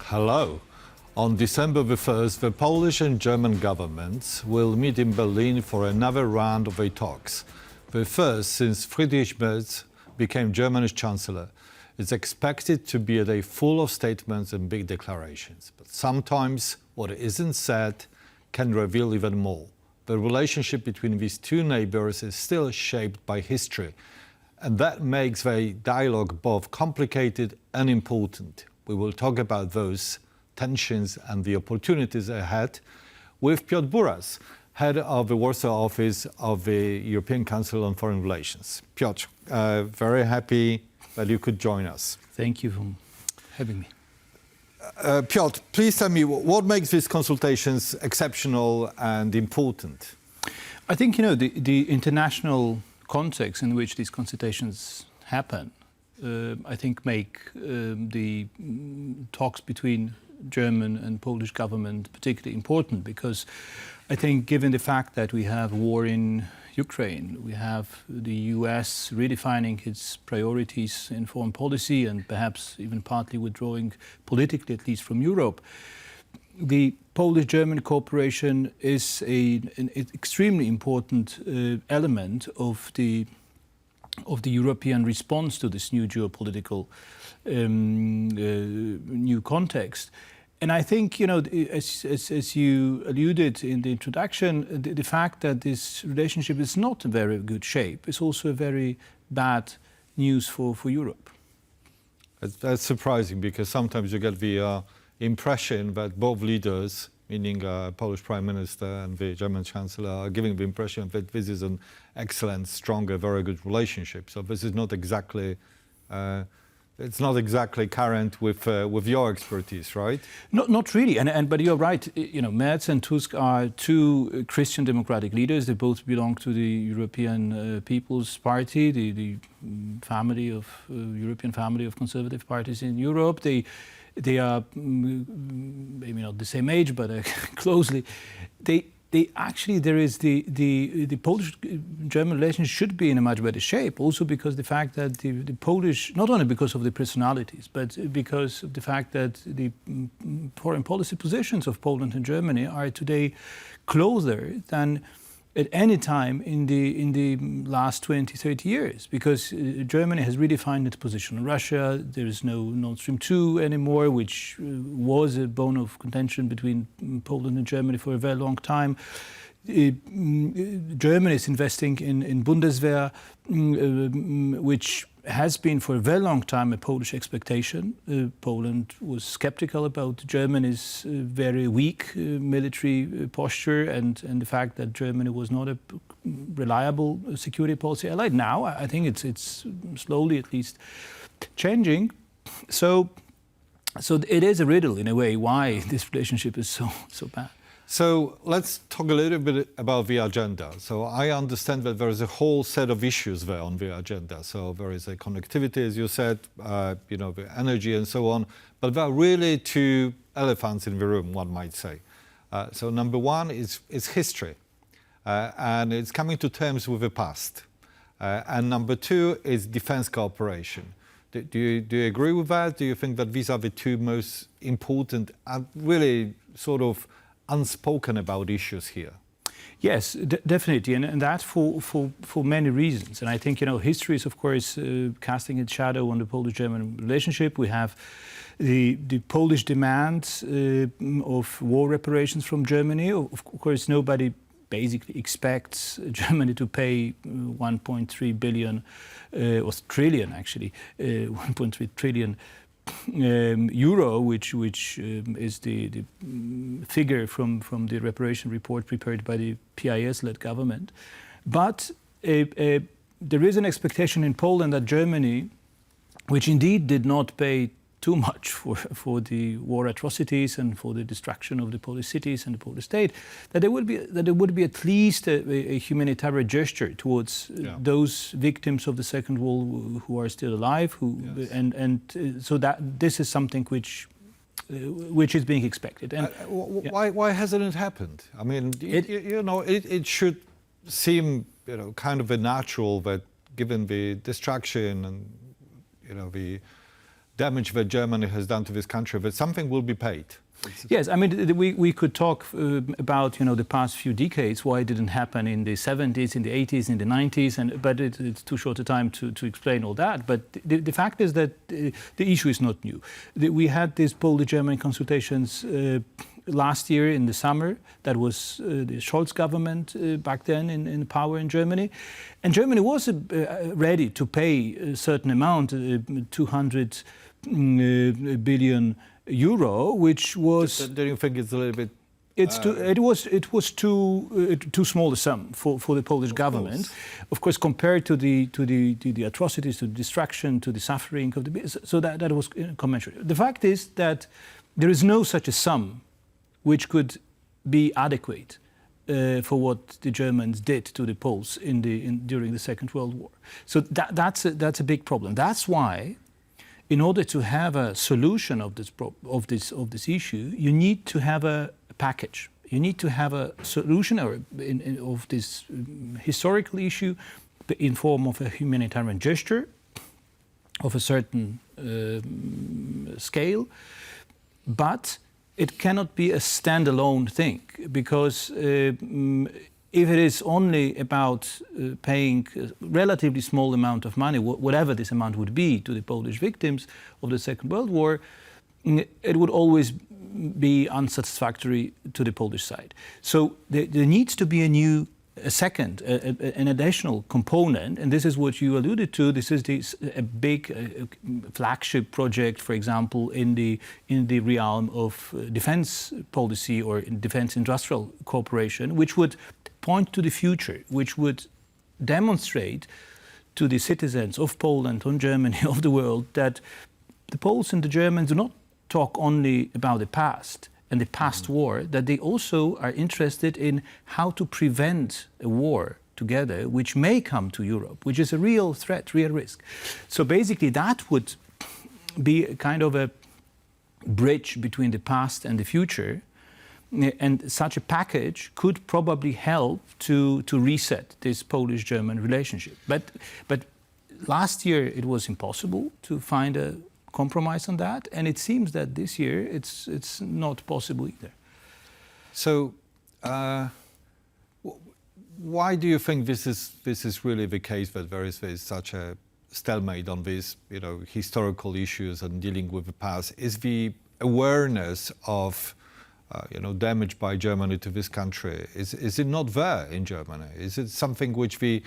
Hello. On December the 1st, the Polish and German governments will meet in Berlin for another round of talks. The first since Friedrich Merz became Germany's chancellor. It's expected to be a day full of statements and big declarations. But sometimes what isn't said can reveal even more. The relationship between these two neighbors is still shaped by history. And that makes the dialogue both complicated and important. We will talk about those tensions and the opportunities ahead with Piotr Buras, head of the Warsaw office of the European Council on Foreign Relations. Piotr, very happy that you could join us. Thank you for having me. Piotr, please tell me what makes these consultations exceptional and important? I think, the international context in which these consultations happen, I think make the talks between German and Polish government particularly important, because I think given the fact that we have war in Ukraine, we have the US redefining its priorities in foreign policy and perhaps even partly withdrawing politically, at least from Europe, the Polish-German cooperation is an extremely important element of the European response to this new geopolitical new context. And I think, as you alluded in the introduction, the fact that this relationship is not in very good shape is also a very bad news for Europe. That's surprising, because sometimes you get the impression that both leaders, meaning Polish Prime Minister and the German Chancellor, are giving the impression that this is an excellent, stronger, very good relationship. So this is not exactly, it's not exactly current with your expertise, right? Not really, but you're right. Merz and Tusk are two Christian democratic leaders. They both belong to the European People's Party, the family of European family of conservative parties in Europe. They are maybe not the same age, but closely. They actually, there is the Polish-German relations should be in a much better shape, also because the fact that the Polish, not only because of the personalities, but because of the fact that the foreign policy positions of Poland and Germany are today closer than at any time in the last 20, 30 years, because Germany has redefined its position on Russia. There is no Nord Stream 2 anymore, which was a bone of contention between Poland and Germany for a very long time. Germany is investing in Bundeswehr, which has been for a very long time a Polish expectation. Poland was skeptical about Germany's very weak military posture and the fact that Germany was not a reliable security policy ally. Now, I think it's slowly at least changing. So it is a riddle in a way why this relationship is so bad. So let's talk a little bit about the agenda. So I understand that there is a whole set of issues there on the agenda. So there is a connectivity, as you said, the energy and so on. But there are really two elephants in the room, one might say. So number one is history, and it's coming to terms with the past. And number two is defense cooperation. Do you agree with that? Do you think that these are the two most important and really sort of unspoken about issues here? Yes, definitely, and that for many reasons. And I think, history is, of course, casting its shadow on the Polish-German relationship. We have the Polish demands of war reparations from Germany. Of course, nobody basically expects Germany to pay 1.3 billion, or trillion actually, 1.3 trillion euro, which is the figure from the reparation report prepared by the PIS-led government. But there is an expectation in Poland that Germany, which indeed did not pay too much for the war atrocities and for the destruction of the Polish cities and the Polish state, that there would be at least a humanitarian gesture towards those victims of the Second World War who are still alive, so that this is something which is being expected. And why hasn't it happened? I mean, it should seem kind of a natural that, given the destruction and the damage that Germany has done to this country, that something will be paid. Yes, I mean, we could talk about, the past few decades, why it didn't happen in the 70s, in the 80s, in the 90s, but it's too short a time to explain all that. But the fact is that the issue is not new. We had these Polish-German consultations last year in the summer. That was the Scholz government back then in power in Germany. And Germany was ready to pay a certain amount, 200 billion euro, which was. Do you think it's a little bit? It was too small a sum for the Polish government, of course, compared to the atrocities, to the destruction, to the suffering of the. So that was commensurate. The fact is that there is no such a sum which could be adequate for what the Germans did to the Poles during the Second World War. So that's a big problem. That's why, in order to have a solution of this issue, you need to have a package. You need to have a solution of this historical issue in form of a humanitarian gesture of a certain scale, but it cannot be a standalone thing, because if it is only about paying a relatively small amount of money, whatever this amount would be, to the Polish victims of the Second World War, it would always be unsatisfactory to the Polish side. So there needs to be an additional component, and this is what you alluded to. This is a big flagship project, for example, in the realm of defense policy or defense industrial cooperation, which would point to the future, which would demonstrate to the citizens of Poland, of Germany, of the world, that the Poles and the Germans do not talk only about the past and the past war, that they also are interested in how to prevent a war together, which may come to Europe, which is a real threat, real risk. So basically that would be a kind of a bridge between the past and the future. And such a package could probably help to reset this Polish-German relationship. But last year it was impossible to find a compromise on that, and it seems that this year it's not possible either. So, why do you think this is really the case, that there is such a stalemate on these historical issues and dealing with the past? Is the awareness of damage by Germany to this country, is it not there in Germany? Is it something which beyond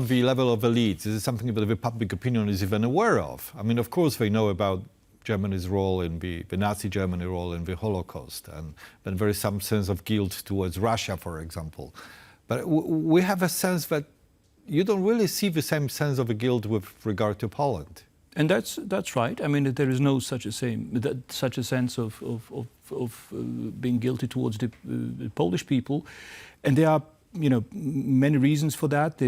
the level of elites, is it something that the public opinion is even aware of? I mean, of course, they know about Germany's role in the Nazi Germany role in the Holocaust, and then there is some sense of guilt towards Russia, for example. But we have a sense that you don't really see the same sense of guilt with regard to Poland. And that's right. I mean, there is no such a sense of being guilty towards the Polish people, and there are many reasons for that.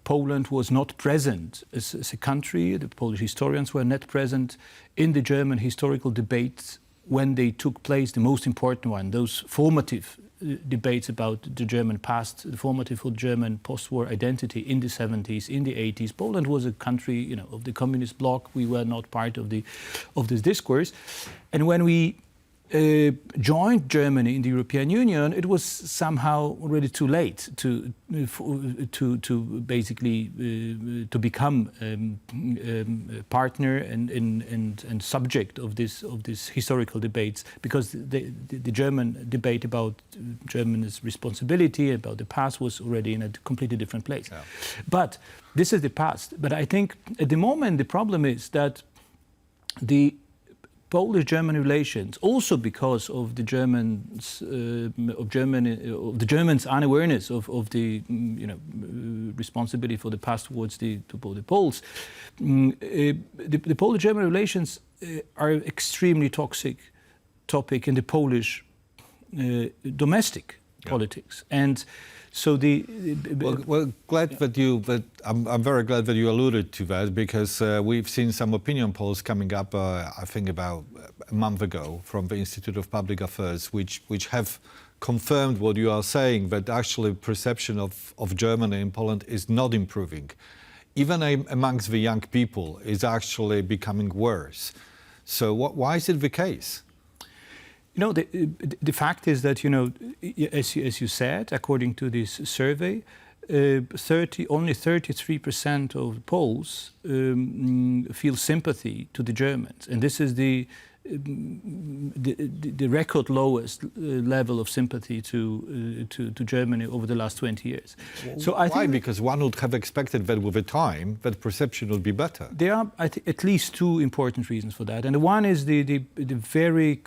Poland was not present as a country. The Polish historians were not present in the German historical debates when they took place, the most important one, those formative debates about the German past, the formative for German post-war identity in the 70s, in the 80s. Poland was a country, of the communist bloc. We were not part of this discourse. And when we joined Germany in the European Union, it was somehow already too late to basically to become a partner and subject of this historical debates, because the German debate about Germany's responsibility about the past was already in a completely different place. Yeah. But this is the past. But I think at the moment the problem is that the Polish-German relations, also because of the Germans' unawareness of the responsibility for the past towards the Poles, the Polish-German relations are an extremely toxic topic in the Polish domestic politics, and so I'm very glad that you alluded to that, because we've seen some opinion polls coming up, I think about a month ago, from the Institute of Public Affairs, which have confirmed what you are saying, that actually perception of Germany in Poland is not improving. even amongst the young people, is actually becoming worse. So why is it the case? You know, the fact is that, you know, as you said, according to this survey, only 33% of Poles feel sympathy to the Germans, and this is the record lowest level of sympathy to Germany over the last 20 years. So I Why? think Because one would have expected that with the time, that perception would be better. there are at least two important reasons for that, and the one is the very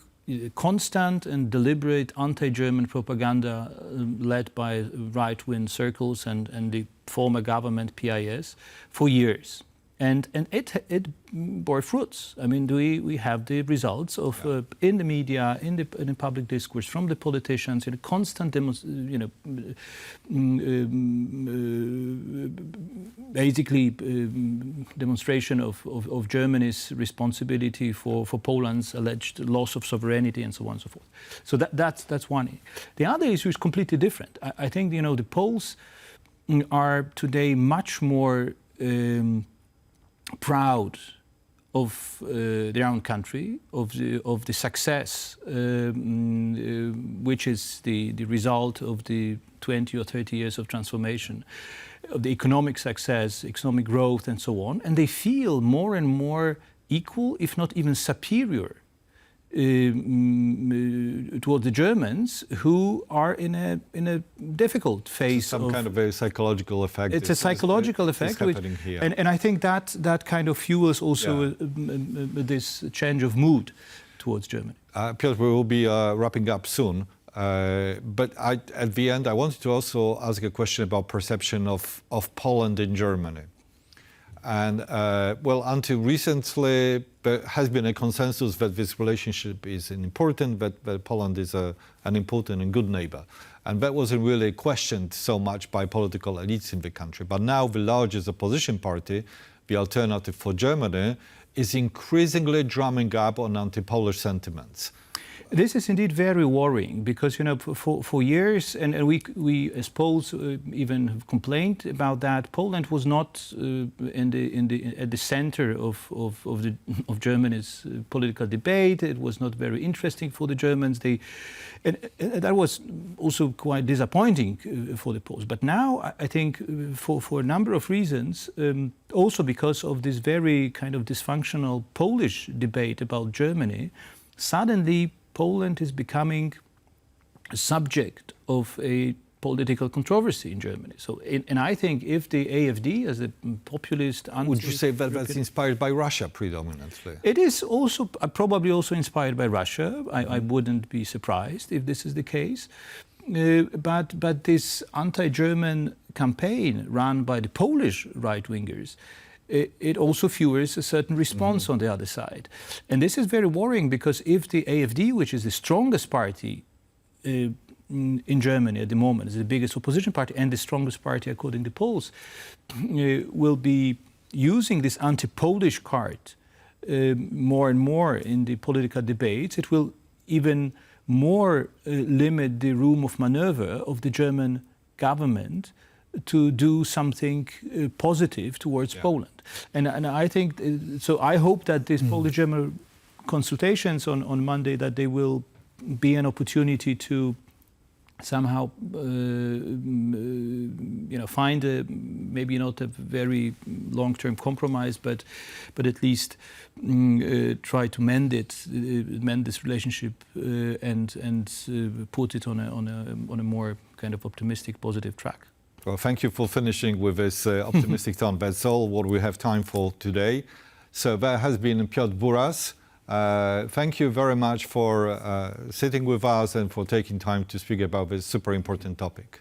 constant and deliberate anti-German propaganda led by right-wing circles and the former government PIS for years. And it bore fruits. I mean, we have the results of in the media, in the public discourse, from the politicians, in a constant demonstration of Germany's responsibility for Poland's alleged loss of sovereignty and so on and so forth. So that's one. The other issue is completely different. I think, you know, the Poles are today much more proud of their own country, of the success, which is the result of the 20 or 30 years of transformation, of the economic success, economic growth, and so on. And they feel more and more equal, if not even superior, toward the Germans, who are in a difficult phase. Some kind of a psychological effect. It's a psychological effect, happening here. And I think that kind of fuels also this change of mood towards Germany. Piotr, we will be wrapping up soon. But at the end, I wanted to also ask a question about perception of Poland in Germany. And well, until recently, there has been a consensus that this relationship is important, that Poland is an important and good neighbor. And that wasn't really questioned so much by political elites in the country. But now the largest opposition party, the Alternative for Germany, is increasingly drumming up on anti-Polish sentiments. This is indeed very worrying because, you know, for years, and we as Poles even have complained about that, Poland was not at the center of Germany's political debate. It was not very interesting for the Germans. And that was also quite disappointing for the Poles. But now, I think, for a number of reasons, also because of this very kind of dysfunctional Polish debate about Germany, suddenly Poland is becoming a subject of a political controversy in Germany. So, and I think if the AfD, as a populist... Would you say that that's inspired by Russia predominantly? It is also probably also inspired by Russia. I wouldn't be surprised if this is the case. But this anti-German campaign run by the Polish right-wingers, it also fuels a certain response on the other side. And this is very worrying because if the AfD, which is the strongest party in Germany at the moment, is the biggest opposition party and the strongest party according to polls, will be using this anti-Polish card more and more in the political debates, it will even more limit the room of maneuver of the German government to do something positive towards Poland. And I think, so I hope that this Polish-German consultations on Monday, that they will be an opportunity to somehow, find maybe not a very long-term compromise, but at least try to mend this relationship and put it on a more kind of optimistic, positive track. Well, thank you for finishing with this optimistic tone. That's all what we have time for today. So that has been Piotr Buras. Thank you very much for sitting with us and for taking time to speak about this super important topic.